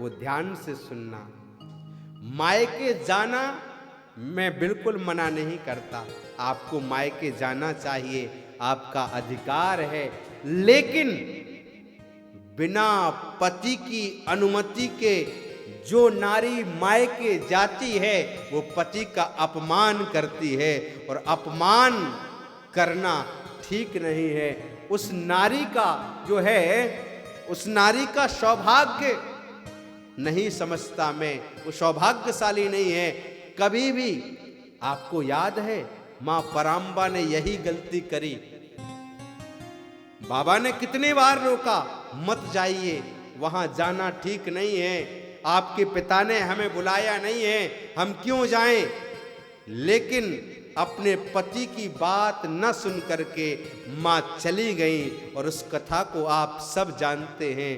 वो ध्यान से सुनना। मायके जाना मैं बिल्कुल मना नहीं करता, आपको मायके जाना चाहिए, आपका अधिकार है, लेकिन बिना पति की अनुमति के जो नारी मायके जाती है वो पति का अपमान करती है, और अपमान करना ठीक नहीं है। उस नारी का जो है, उस नारी का सौभाग्य नहीं समझता मैं, वो सौभाग्यशाली नहीं है। कभी भी आपको याद है मां परांबा ने यही गलती करी, बाबा ने कितनी बार रोका, मत जाइए, वहां जाना ठीक नहीं है, आपके पिता ने हमें बुलाया नहीं है, हम क्यों जाएं। लेकिन अपने पति की बात न सुन करके मां चली गई, और उस कथा को आप सब जानते हैं,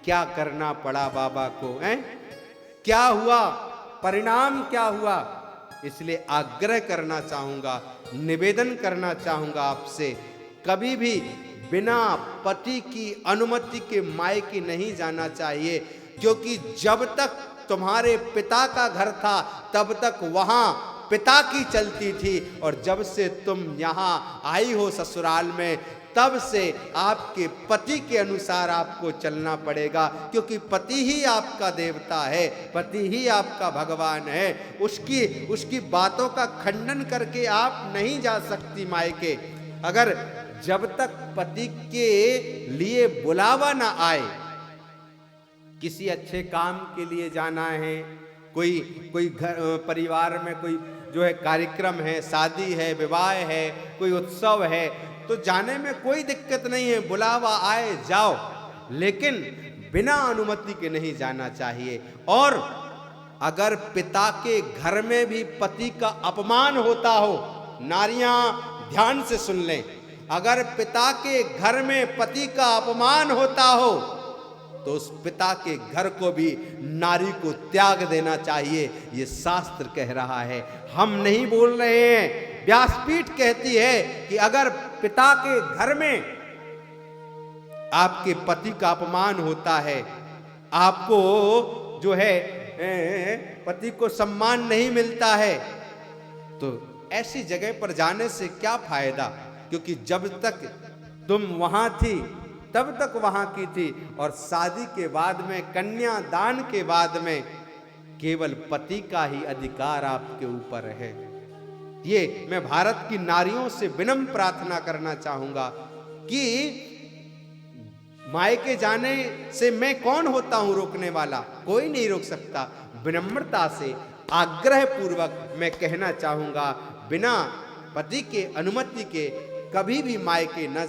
क्या करना पड़ा बाबा को, हैं? क्या हुआ, परिणाम क्या हुआ। इसलिए आग्रह करना चाहूंगा, निवेदन करना चाहूंगा आपसे, कभी भी बिना पति की अनुमति के मायके नहीं जाना चाहिए, क्योंकि जब तक तुम्हारे पिता का घर था तब तक वहां पिता की चलती थी, और जब से तुम यहां आई हो ससुराल में, तब से आपके पति के अनुसार आपको चलना पड़ेगा, क्योंकि पति ही आपका देवता है, पति ही आपका भगवान है। उसकी बातों का खंडन करके आप नहीं जा सकती मायके। अगर जब तक पति के लिए बुलावा ना आए, किसी अच्छे काम के लिए जाना है, कोई घर परिवार में कोई जो है कार्यक्रम है, शादी है, विवाह है, कोई उत्सव है, तो जाने में कोई दिक्कत नहीं है, बुलावा आए जाओ, लेकिन बिना अनुमति के नहीं जाना चाहिए। और अगर पिता के घर में भी पति का अपमान होता हो, नारियां ध्यान से सुन लें, अगर पिता के घर में पति का अपमान होता हो तो उस पिता के घर को भी नारी को त्याग देना चाहिए, ये शास्त्र कह रहा है, हम नहीं बोल रहे हैं। व्यासपीठ कहती है कि अगर पिता के घर में आपके पति का अपमान होता है, आपको जो है पति को सम्मान नहीं मिलता है, तो ऐसी जगह पर जाने से क्या फायदा, क्योंकि जब तक तुम वहां थी तब तक वहां की थी, और शादी के बाद में, कन्यादान के बाद में केवल पति का ही अधिकार आपके ऊपर है। ये मैं भारत की नारियों से विनम्र प्रार्थना करना चाहूंगा कि मायके जाने से मैं कौन होता हूं रोकने वाला, कोई नहीं रोक सकता। विनम्रता से आग्रह पूर्वक मैं कहना चाहूंगा, बिना पति के अनुमति के कभी भी मायके न